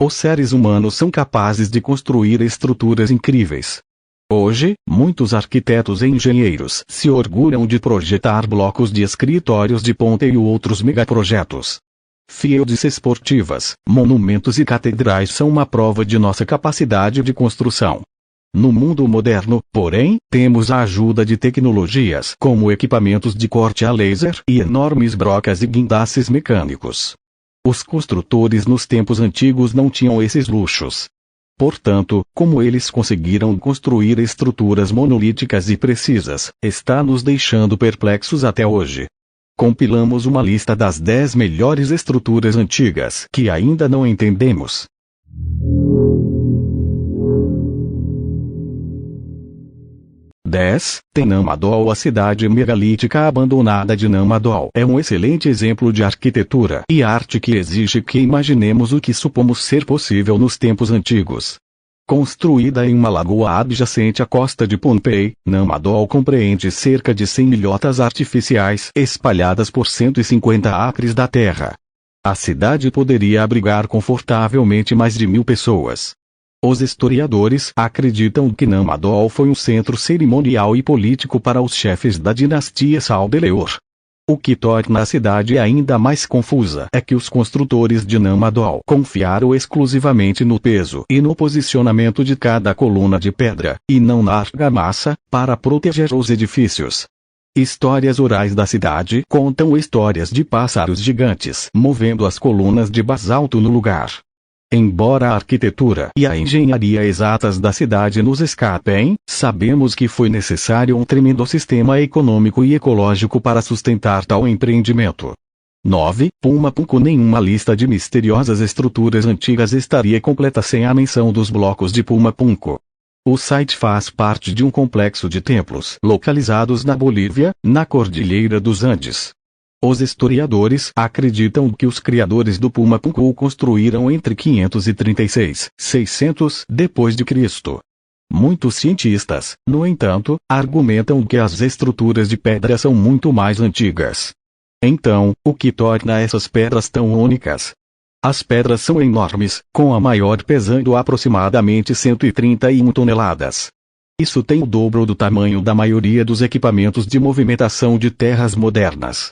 os seres humanos são capazes de construir estruturas incríveis. Hoje, muitos arquitetos e engenheiros se orgulham de projetar blocos de escritórios de ponta e outros megaprojetos. Fields esportivas, monumentos e catedrais são uma prova de nossa capacidade de construção. No mundo moderno, porém, temos a ajuda de tecnologias como equipamentos de corte a laser e enormes brocas e guindastes mecânicos. Os construtores nos tempos antigos não tinham esses luxos. Portanto, como eles conseguiram construir estruturas monolíticas e precisas, está nos deixando perplexos até hoje. Compilamos uma lista das 10 melhores estruturas antigas que ainda não entendemos. Tenamadol. A cidade megalítica abandonada de Namadol é um excelente exemplo de arquitetura e arte que exige que imaginemos o que supomos ser possível nos tempos antigos. Construída em uma lagoa adjacente à costa de Pohnpei, Namadol compreende cerca de 100 ilhotas artificiais espalhadas por 150 acres da terra. A cidade poderia abrigar confortavelmente mais de 1.000 pessoas. Os historiadores acreditam que Namadol foi um centro cerimonial e político para os chefes da dinastia Saldeleur. O que torna a cidade ainda mais confusa é que os construtores de Namadol confiaram exclusivamente no peso e no posicionamento de cada coluna de pedra, e não na argamassa, para proteger os edifícios. Histórias orais da cidade contam histórias de pássaros gigantes movendo as colunas de basalto no lugar. Embora a arquitetura e a engenharia exatas da cidade nos escapem, sabemos que foi necessário um tremendo sistema econômico e ecológico para sustentar tal empreendimento. 9. Pumapunku. Nenhuma lista de misteriosas estruturas antigas estaria completa sem a menção dos blocos de Pumapunku. O site faz parte de um complexo de templos localizados na Bolívia, na Cordilheira dos Andes. Os historiadores acreditam que os criadores do Pumapunku o construíram entre 536 e 600 d.C. Muitos cientistas, no entanto, argumentam que as estruturas de pedra são muito mais antigas. Então, o que torna essas pedras tão únicas? As pedras são enormes, com a maior pesando aproximadamente 131 toneladas. Isso tem o dobro do tamanho da maioria dos equipamentos de movimentação de terras modernas.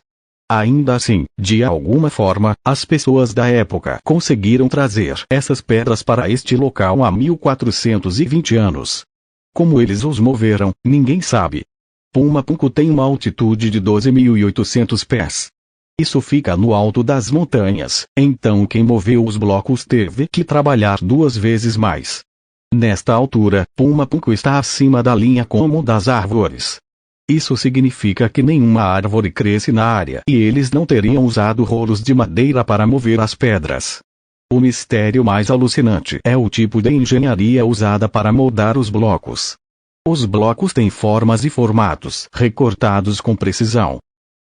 Ainda assim, de alguma forma, as pessoas da época conseguiram trazer essas pedras para este local há 1420 anos. Como eles os moveram, ninguém sabe. Pumapunku tem uma altitude de 12.800 pés. Isso fica no alto das montanhas, então quem moveu os blocos teve que trabalhar 2 vezes mais. Nesta altura, Pumapunku está acima da linha comum das árvores. Isso significa que nenhuma árvore cresce na área e eles não teriam usado rolos de madeira para mover as pedras. O mistério mais alucinante é o tipo de engenharia usada para moldar os blocos. Os blocos têm formas e formatos recortados com precisão.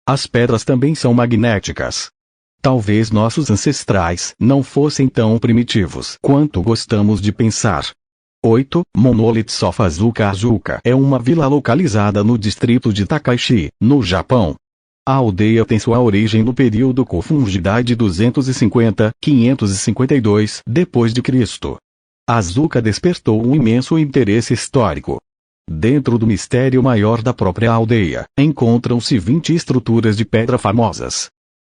As pedras também são magnéticas. Talvez nossos ancestrais não fossem tão primitivos quanto gostamos de pensar. 8. Monoliths of Azuka. Azuka é uma vila localizada no distrito de Takaishi, no Japão. A aldeia tem sua origem no período Kofun-jidai de 250-552 d.C. Azuka despertou um imenso interesse histórico. Dentro do mistério maior da própria aldeia, encontram-se 20 estruturas de pedra famosas.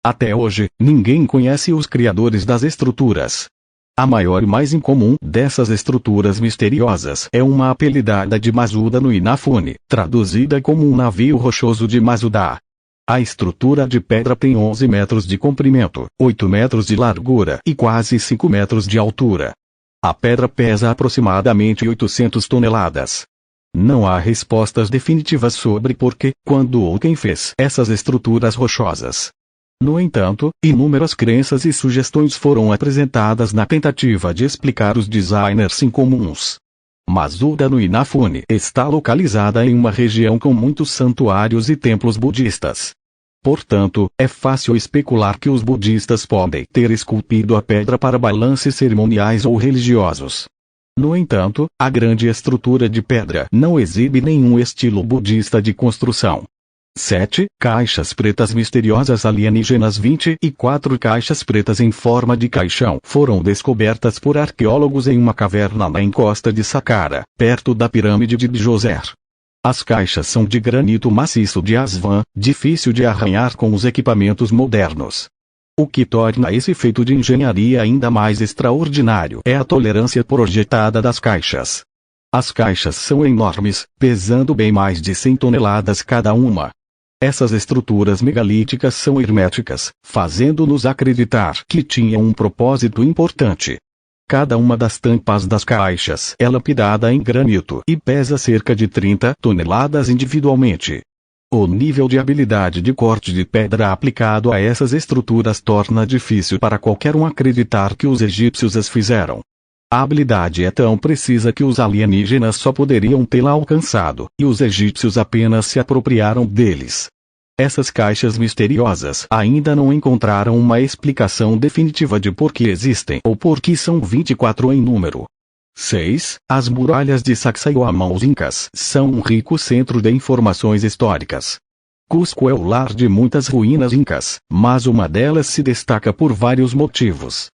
Até hoje, ninguém conhece os criadores das estruturas. A maior e mais incomum dessas estruturas misteriosas é uma apelidada de Masuda no Inafune, traduzida como um navio rochoso de Masuda. A estrutura de pedra tem 11 metros de comprimento, 8 metros de largura e quase 5 metros de altura. A pedra pesa aproximadamente 800 toneladas. Não há respostas definitivas sobre por que, quando ou quem fez essas estruturas rochosas. No entanto, inúmeras crenças e sugestões foram apresentadas na tentativa de explicar os designers incomuns. Masuda no Inafune está localizada em uma região com muitos santuários e templos budistas. Portanto, é fácil especular que os budistas podem ter esculpido a pedra para balances cerimoniais ou religiosos. No entanto, a grande estrutura de pedra não exibe nenhum estilo budista de construção. 7. Caixas pretas misteriosas alienígenas. 24 caixas pretas em forma de caixão foram descobertas por arqueólogos em uma caverna na encosta de Saqqara, perto da pirâmide de Djoser. As caixas são de granito maciço de Aswan, difícil de arranhar com os equipamentos modernos. O que torna esse feito de engenharia ainda mais extraordinário é a tolerância projetada das caixas. As caixas são enormes, pesando bem mais de 100 toneladas cada uma. Essas estruturas megalíticas são herméticas, fazendo-nos acreditar que tinham um propósito importante. Cada uma das tampas das caixas é lapidada em granito e pesa cerca de 30 toneladas individualmente. O nível de habilidade de corte de pedra aplicado a essas estruturas torna difícil para qualquer um acreditar que os egípcios as fizeram. A habilidade é tão precisa que os alienígenas só poderiam tê-la alcançado, e os egípcios apenas se apropriaram deles. Essas caixas misteriosas ainda não encontraram uma explicação definitiva de por que existem ou por que são 24 em número. 6. As muralhas de Sacsayhuamán. Os Incas são um rico centro de informações históricas. Cusco é o lar de muitas ruínas incas, mas uma delas se destaca por vários motivos.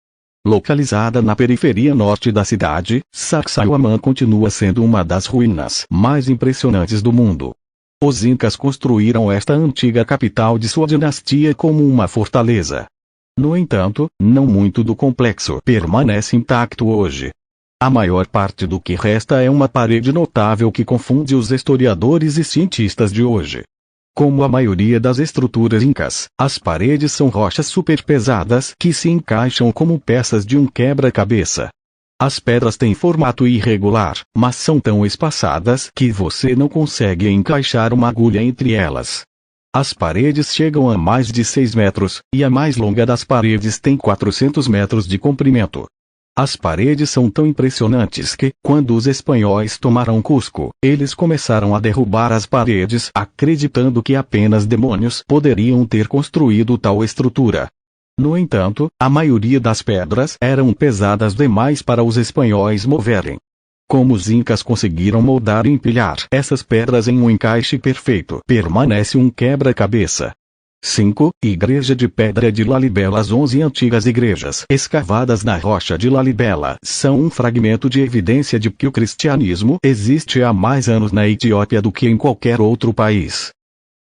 Localizada na periferia norte da cidade, Sacsayhuamán continua sendo uma das ruínas mais impressionantes do mundo. Os Incas construíram esta antiga capital de sua dinastia como uma fortaleza. No entanto, não muito do complexo permanece intacto hoje. A maior parte do que resta é uma parede notável que confunde os historiadores e cientistas de hoje. Como a maioria das estruturas incas, as paredes são rochas superpesadas que se encaixam como peças de um quebra-cabeça. As pedras têm formato irregular, mas são tão espaçadas que você não consegue encaixar uma agulha entre elas. As paredes chegam a mais de 6 metros, e a mais longa das paredes tem 400 metros de comprimento. As paredes são tão impressionantes que, quando os espanhóis tomaram Cusco, eles começaram a derrubar as paredes, acreditando que apenas demônios poderiam ter construído tal estrutura. No entanto, a maioria das pedras eram pesadas demais para os espanhóis moverem. Como os incas conseguiram moldar e empilhar essas pedras em um encaixe perfeito, permanece um quebra-cabeça. 5. Igreja de Pedra de Lalibela. As 11 antigas igrejas escavadas na rocha de Lalibela são um fragmento de evidência de que o cristianismo existe há mais anos na Etiópia do que em qualquer outro país.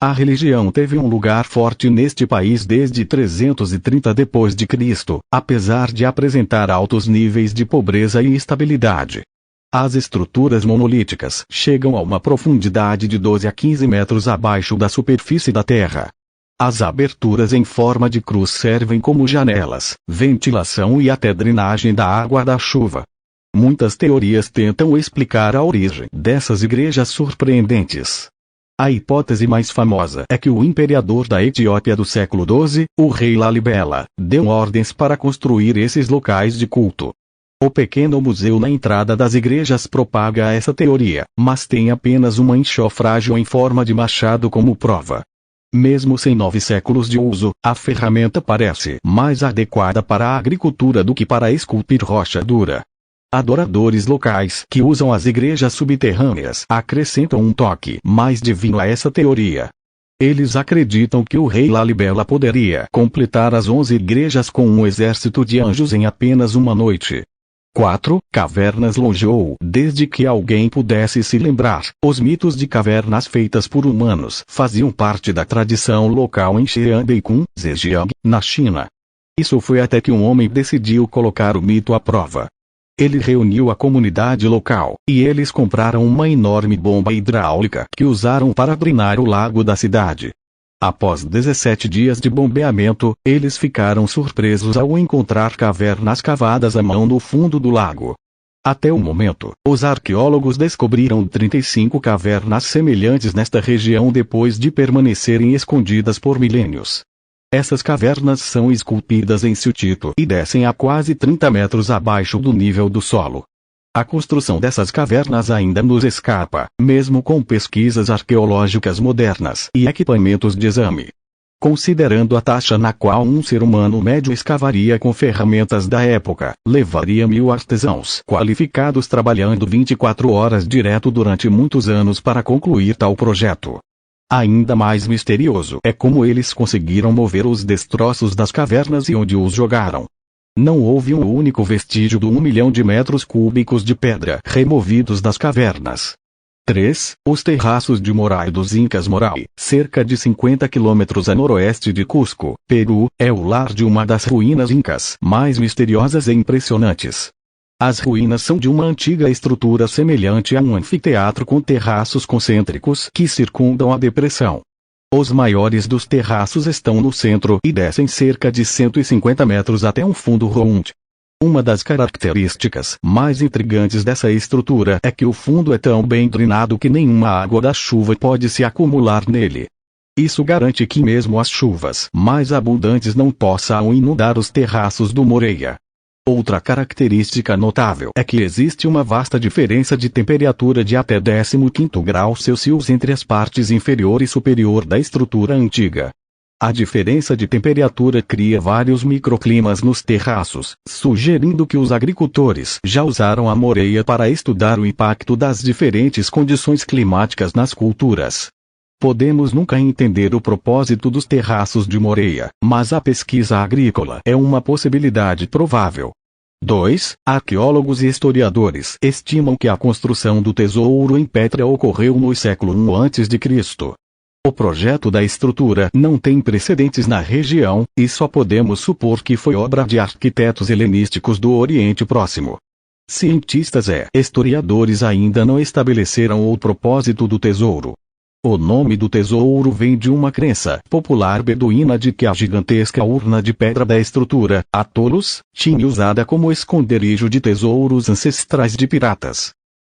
A religião teve um lugar forte neste país desde 330 d.C., apesar de apresentar altos níveis de pobreza e instabilidade. As estruturas monolíticas chegam a uma profundidade de 12 a 15 metros abaixo da superfície da terra. As aberturas em forma de cruz servem como janelas, ventilação e até drenagem da água da chuva. Muitas teorias tentam explicar a origem dessas igrejas surpreendentes. A hipótese mais famosa é que o imperador da Etiópia do século XII, o rei Lalibela, deu ordens para construir esses locais de culto. O pequeno museu na entrada das igrejas propaga essa teoria, mas tem apenas uma enxofragem em forma de machado como prova. Mesmo sem 9 séculos de uso, a ferramenta parece mais adequada para a agricultura do que para esculpir rocha dura. Adoradores locais que usam as igrejas subterrâneas acrescentam um toque mais divino a essa teoria. Eles acreditam que o rei Lalibela poderia completar as 11 igrejas com um exército de anjos em apenas uma noite. 4. Cavernas Lojou. Desde que alguém pudesse se lembrar, os mitos de cavernas feitas por humanos faziam parte da tradição local em Xianbei-kun, Zhejiang, na China. Isso foi até que um homem decidiu colocar o mito à prova. Ele reuniu a comunidade local, e eles compraram uma enorme bomba hidráulica que usaram para drenar o lago da cidade. Após 17 dias de bombeamento, eles ficaram surpresos ao encontrar cavernas cavadas à mão no fundo do lago. Até o momento, os arqueólogos descobriram 35 cavernas semelhantes nesta região depois de permanecerem escondidas por milênios. Essas cavernas são esculpidas em siltito e descem a quase 30 metros abaixo do nível do solo. A construção dessas cavernas ainda nos escapa, mesmo com pesquisas arqueológicas modernas e equipamentos de exame. Considerando a taxa na qual um ser humano médio escavaria com ferramentas da época, levaria 1000 artesãos qualificados trabalhando 24 horas direto durante muitos anos para concluir tal projeto. Ainda mais misterioso é como eles conseguiram mover os destroços das cavernas e onde os jogaram. Não houve um único vestígio do 1 milhão de metros cúbicos de pedra removidos das cavernas. 3. Os terraços de Moray dos Incas. Moray, cerca de 50 quilômetros a noroeste de Cusco, Peru, é o lar de uma das ruínas incas mais misteriosas e impressionantes. As ruínas são de uma antiga estrutura semelhante a um anfiteatro com terraços concêntricos que circundam a depressão. Os maiores dos terraços estão no centro e descem cerca de 150 metros até um fundo round. Uma das características mais intrigantes dessa estrutura é que o fundo é tão bem drenado que nenhuma água da chuva pode se acumular nele. Isso garante que mesmo as chuvas mais abundantes não possam inundar os terraços do Moreia. Outra característica notável é que existe uma vasta diferença de temperatura de até 15º grau Celsius entre as partes inferior e superior da estrutura antiga. A diferença de temperatura cria vários microclimas nos terraços, sugerindo que os agricultores já usaram a Moreia para estudar o impacto das diferentes condições climáticas nas culturas. Podemos nunca entender o propósito dos terraços de Moreia, mas a pesquisa agrícola é uma possibilidade provável. 2. Arqueólogos e historiadores estimam que a construção do tesouro em Petra ocorreu no século I a.C. O projeto da estrutura não tem precedentes na região, e só podemos supor que foi obra de arquitetos helenísticos do Oriente Próximo. Cientistas e historiadores ainda não estabeleceram o propósito do tesouro. O nome do tesouro vem de uma crença popular beduína de que a gigantesca urna de pedra da estrutura, Atolos, tinha usada como esconderijo de tesouros ancestrais de piratas.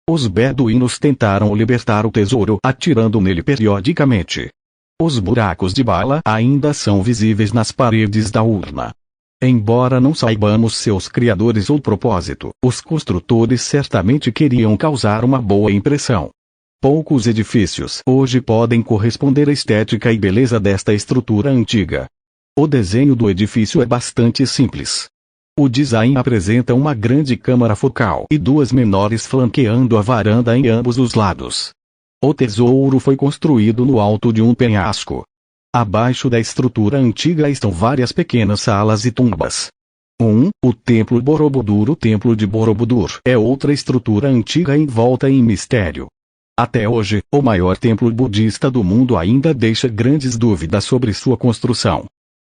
Os beduínos tentaram libertar o tesouro atirando nele periodicamente. Os buracos de bala ainda são visíveis nas paredes da urna. Embora não saibamos seus criadores ou propósito, os construtores certamente queriam causar uma boa impressão. Poucos edifícios hoje podem corresponder à estética e beleza desta estrutura antiga. O desenho do edifício é bastante simples. O design apresenta uma grande câmara focal e duas menores flanqueando a varanda em ambos os lados. O tesouro foi construído no alto de um penhasco. Abaixo da estrutura antiga estão várias pequenas salas e tumbas. O Templo Borobudur. O Templo de Borobudur é outra estrutura antiga envolta em mistério. Até hoje, o maior templo budista do mundo ainda deixa grandes dúvidas sobre sua construção.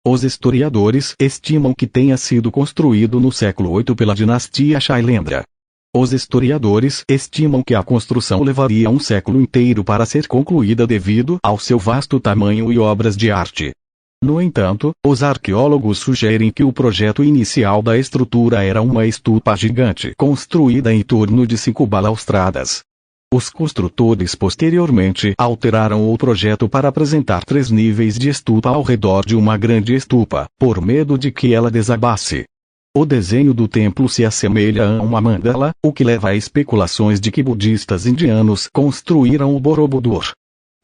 Os historiadores estimam que tenha sido construído no século VIII pela dinastia Shailendra. Os historiadores estimam que a construção levaria um século inteiro para ser concluída devido ao seu vasto tamanho e obras de arte. No entanto, os arqueólogos sugerem que o projeto inicial da estrutura era uma estupa gigante construída em torno de 5 balaustradas. Os construtores posteriormente alteraram o projeto para apresentar 3 níveis de estupa ao redor de uma grande estupa, por medo de que ela desabasse. O desenho do templo se assemelha a uma mandala, o que leva a especulações de que budistas indianos construíram o Borobudur.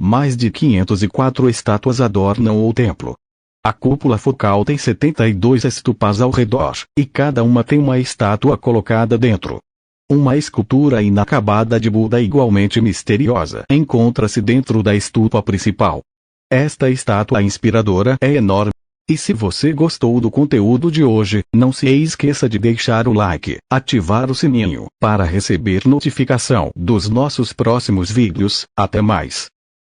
Mais de 504 estátuas adornam o templo. A cúpula focal tem 72 estupas ao redor, e cada uma tem uma estátua colocada dentro. Uma escultura inacabada de Buda igualmente misteriosa encontra-se dentro da estupa principal. Esta estátua inspiradora é enorme. E se você gostou do conteúdo de hoje, não se esqueça de deixar o like, ativar o sininho, para receber notificação dos nossos próximos vídeos. Até mais!